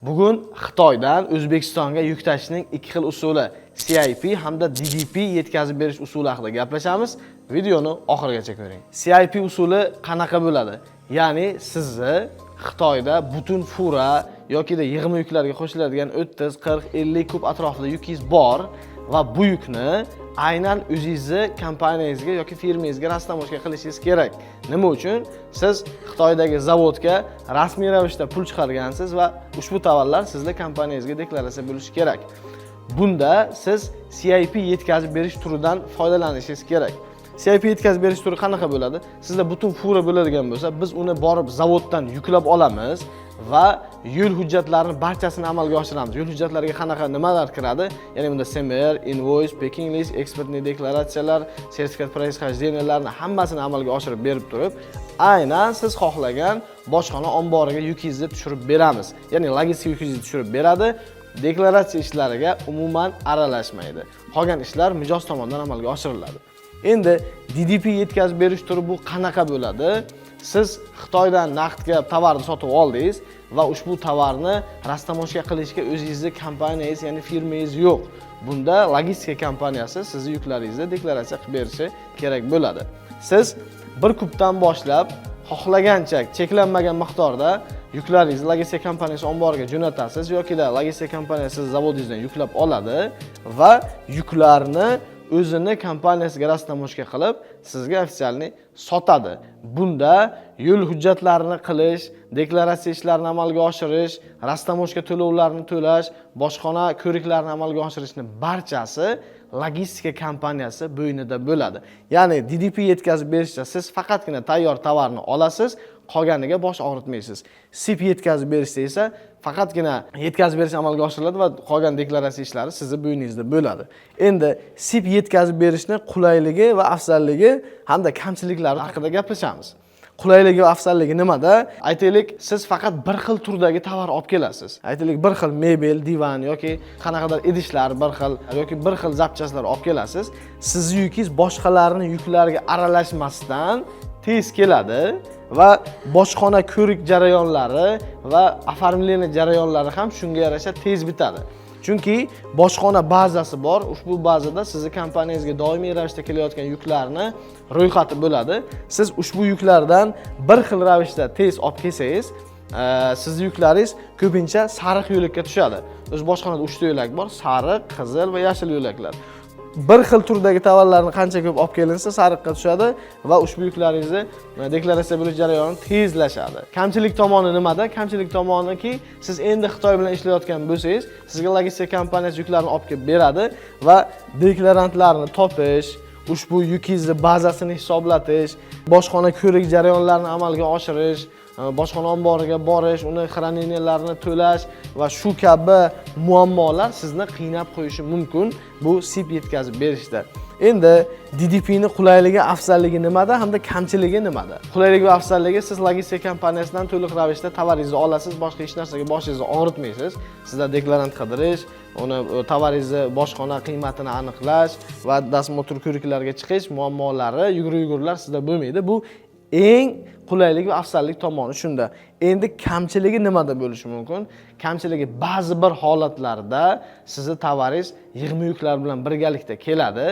Bugun Xitoydan O'zbekistonga yuk tashishning ikki xil usuli CIP hamda DDP yetkazib berish usuli haqida gaplashamiz. Videoni oxirigacha ko'ring. CIP usuli qanaqa bo'ladi? Ya'ni sizni Xitoyda butun fura yoki yig'ma yuklarga qo'shiladigan 30, 40, 50 kub atrofida yukingiz bor va bu yukni aynan o'zingizni kompaniyangizga yoki firmangizga rastamoshka qilishingiz kerak. Nima uchun? Siz Xitoydagi zavodga rasmiy ravishda pul chiqargansiz va ushbu tovarlar sizning kompaniyangizga deklaratsiya bo'lishi kerak. Bunda siz CIP yetkazib berish turidan foydalanishingiz kerak. CIP yetkazib berish turi qanaqa bo'ladi? Sizda butun fura bo'ladigan bo'lsa, biz uni borib zavoddan yuklab olamiz va yo'l hujjatlarini barchasini amalga oshiramiz. Yo'l hujjatlariga qanaqa nimalar kiradi? Ya'ni bunda SMR, invoice, packing list, eksportniy deklaratsiyalar, sertifikat происхожденияларni hammasini amalga oshirib berib turib, aynan siz xohlagan bojxona omboriga yukingizni tushirib beramiz. Ya'ni logistika yukingizni tushirib beradi. Deklaratsiya ishlariga umuman aralashmaydi. Qolgan ishlar mijoz tomonidan amalga oshiriladi. Endi DDP yetkazib berish turi bu qanaqa bo'ladi? Siz Xitoydan naqdga tovarni sotib oldingiz va ushbu tovarni rastamoshka qilishga o'zingizning kompaniyangiz, ya'ni firmangiz yo'q. Bunda logistika kompaniyasi sizning yuklaringizni deklaratsiya qilib berishi kerak bo'ladi. Siz bir kubdan boshlab xohlagancha cheklanmagan miqdorda yuklaringizni logistika kompaniyasi omboriga jo'natasiz yoki logistika kompaniyasi siz zavodingizdan yuklab oladi va yuklarni o'zini kompaniyasiga rastamoshka qilib sizga ofitsialniy sotadi. Bunda yo'l hujjatlarini qilish, deklaratsiya ishlarini amalga oshirish, rastamoshka to'lovlarini to'lash, bojxona ko'riklarini amalga oshirishni barchasi logistika kompaniyasi bo'ynida bo'ladi. Ya'ni DDP yetkazib berishda siz faqatgina tayyor tovarni olasiz, qolganiga bosh og'ritmaysiz. SIP yetkazib berishda esa faqatgina yetkazib berish amalga oshiriladi va qolgan deklaratsiya ishlari sizning bo'yningizda bo'ladi. Endi SIP yetkazib berishni qulayligi va afzalligi hamda kamchiliklari haqida gaplashamiz. Qulayligi va afzalligi nimada? Aytaylik, siz faqat bir xil turdagi tovar olib kelasiz. Aytaylik, bir xil mebel, divan yoki qanaqadir idishlar bir xil yoki bir xil zapchastlar olib kelasiz. Sizning yukingiz boshqalarning yuklariga aralashmasdan tez keladi va bojxona ko'rik jarayonlari va оформление jarayonlari ham shunga yarasha tez bitadi. Chunki bojxona bazasi bor. Ushbu bazada sizning kompaniyangizga doimiy ravishda kelayotgan yuklarni ro'yxati bo'ladi. Siz ushbu yuklardan bir xil ravishda tez olib kelsangiz, sizning yuklaringiz ko'pincha sariq yo'lakka tushadi. O'z bojxonada 3 ta yo'lak bor: sariq, qizil va yashil yo'laklar. Bir xil turdagi tovarlarni qancha ko'p olib kelinsa sariqqa tushadi va ushbu yuklaringizni deklaratsiya bo'lish jarayoni tezlashadi. Kamchilik tomoni nimada? Kamchilik tomoniki, siz endi Xitoy bilan ishlayotgan bo'lsangiz, sizga logistika kompaniyasi yuklarni olib kelib beradi va deklarantlarni topish, ushbu yukingizni bazasini hisoblatish, bojxona ko'rik jarayonlarini amalga oshirish, bojxona omboriga borish, uni xraneniyalarni to'lash va shu kabi muammolar sizni qiynab qo'yishi mumkin bu SIP yetkazib berishda. Endi DDP ni qulayligi, afzalligi nimada hamda kamchiligi nimada? Qulayligi va afzalligi, siz logistika kompaniyasidan to'liq ravishda tovaringizni olasiz, boshqa hech narsaga boshingizni og'ritmaysiz. Sizda deklarant qidirish, uni tovaringizni bojxona qiymatini aniqlash va dasmotur ko'riklarga chiqish muammolari, yugurlar sizda bo'lmaydi. Bu eng qulaylik va afzallik tomoni shunda. Endi kamchiligi nimada bo'lishi mumkin? Kamchiligi ba'zi bir holatlarda sizning tovaringiz yig'ma yuklar bilan birgalikda keladi.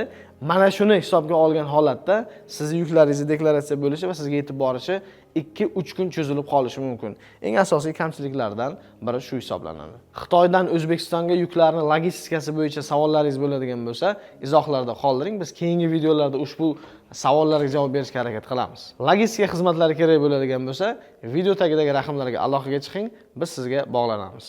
Mana shuni hisobga olgan holatda sizning yuklaringizni deklaratsiya bo'lishi va sizga yetib borishi 2-3 kun cho'zilib qolishi mumkin. Eng asosiy kamchiliklardan biri shu hisoblanadi. Xitoydan O'zbekistonga yuklarni logistikasi bo'yicha savollaringiz bo'ladigan bo'lsa, izohlarda qoldiring. Biz keyingi videolarda ushbu savollarga javob berishga harakat qilamiz. Logistika xizmatlari kerak bo'ladigan bo'lsa, video tagidagi raqamlarga aloqaga chiqing, biz sizga bog'lanamiz.